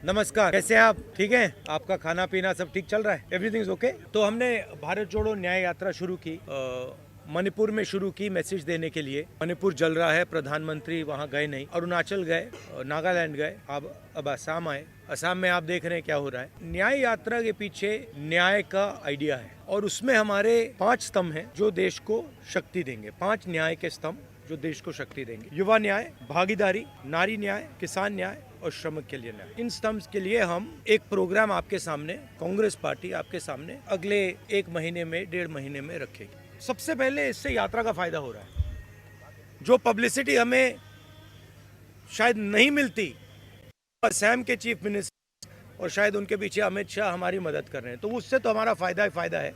नमस्कार, कैसे हैं आप? ठीक हैं? आपका खाना पीना सब ठीक चल रहा है? Everything is okay? तो हमने भारत जोड़ो न्याय यात्रा शुरू की, मणिपुर में शुरू की मैसेज देने के लिए। मणिपुर जल रहा है, प्रधानमंत्री वहाँ गए नहीं, अरुणाचल गए, नागालैंड गए, अब असम आए। असम में आप देख रहे हैं क्या हो रहा है। न्याय यात्रा के पीछे न्याय का आइडिया है और उसमें हमारे 5 स्तंभ हैं जो देश को शक्ति देंगे। 5 न्याय के स्तंभ जो देश को शक्ति देंगे। युवा न्याय, भागीदारी, नारी न्याय, किसान न्याय और श्रमिक के लिए न्याय। इन स्तंभ के लिए हम एक प्रोग्राम आपके सामने, कांग्रेस पार्टी आपके सामने अगले 1 महीने में, 1.5 महीने में रखेगी। सबसे पहले इससे यात्रा का फायदा हो रहा है। जो पब्लिसिटी हमें शायद नहीं मिलती, असम के चीफ मिनिस्टर और शायद उनके पीछे अमित शाह हमारी मदद कर रहे हैं, तो उससे तो हमारा फायदा ही फायदा है।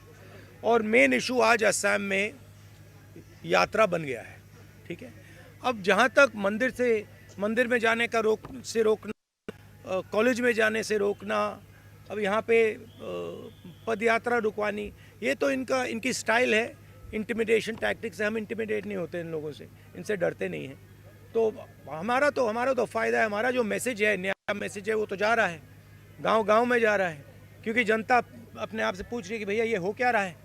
और मेन इशू आज असम में यात्रा बन गया है। ठीक है, अब जहाँ तक मंदिर में जाने का रोकना, कॉलेज में जाने से रोकना, अब यहाँ पे पद यात्रा रुकवानी, ये तो इनकी स्टाइल है। इंटिमिडेशन टैक्टिक्स से हम इंटिमिडेट नहीं होते इन लोगों से, इनसे डरते नहीं हैं। तो हमारा तो फ़ायदा है। हमारा जो मैसेज है, नया मैसेज है, वो तो जा रहा है, गांव में जा रहा है, क्योंकि जनता अपने आप से पूछ रही है कि भैया ये हो क्या रहा है।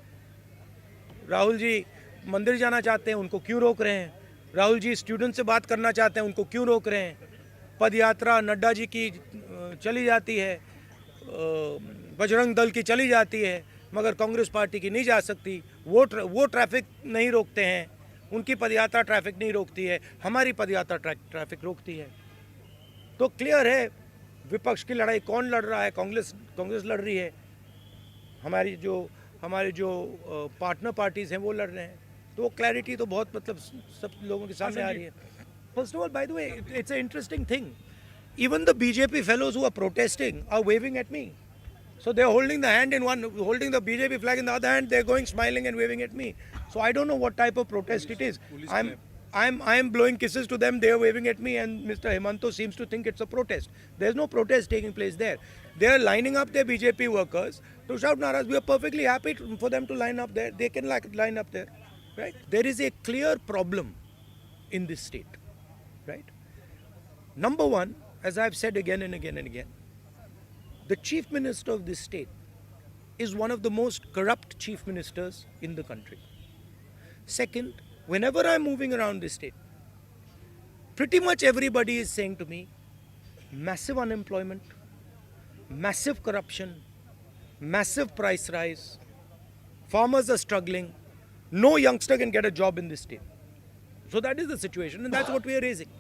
राहुल जी मंदिर जाना चाहते हैं, उनको क्यों रोक रहे हैं? राहुल जी स्टूडेंट से बात करना चाहते हैं, उनको क्यों रोक रहे हैं? पद यात्रा नड्डा जी की चली जाती है, बजरंग दल की चली जाती है, मगर कांग्रेस पार्टी की नहीं जा सकती। वो ट्रैफिक नहीं रोकते हैं, उनकी पदयात्रा ट्रैफिक नहीं रोकती है, हमारी पदयात्रा ट्रैफिक रोकती है। तो क्लियर है विपक्ष की लड़ाई कौन लड़ रहा है? कांग्रेस लड़ रही है। हमारे जो पार्टनर पार्टीज हैं वो लड़ रहे हैं। तो क्लैरिटी तो बहुत सब लोगों के सामने आ रही है। First of all, by the way, it's a interesting thing, even the BJP fellows who are protesting are waving at me. So they are holding the BJP flag in the other hand, they are going smiling and waving at me. So I don't know what type of protest it is. I am blowing kisses to them, they are waving at me, and Mr. Hemanto seems to think it's a protest. There's no protest taking place there. They are lining up their BJP workers to shout naras. We are perfectly happy for them to line up there. They can line up there, right? There is a clear problem in this state, right? Number one, as I've said again and again and again, the chief minister of this state is one of the most corrupt chief ministers in the country. Second, whenever I'm moving around this state, pretty much everybody is saying to me, massive unemployment, massive corruption, massive price rise, farmers are struggling, no youngster can get a job in this state. So that is the situation, and that's what we are raising.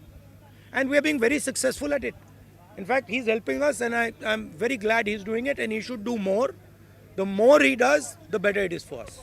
And we are being very successful at it. In fact, he's helping us, and I'm very glad he's doing it, and he should do more. The more he does, the better it is for us.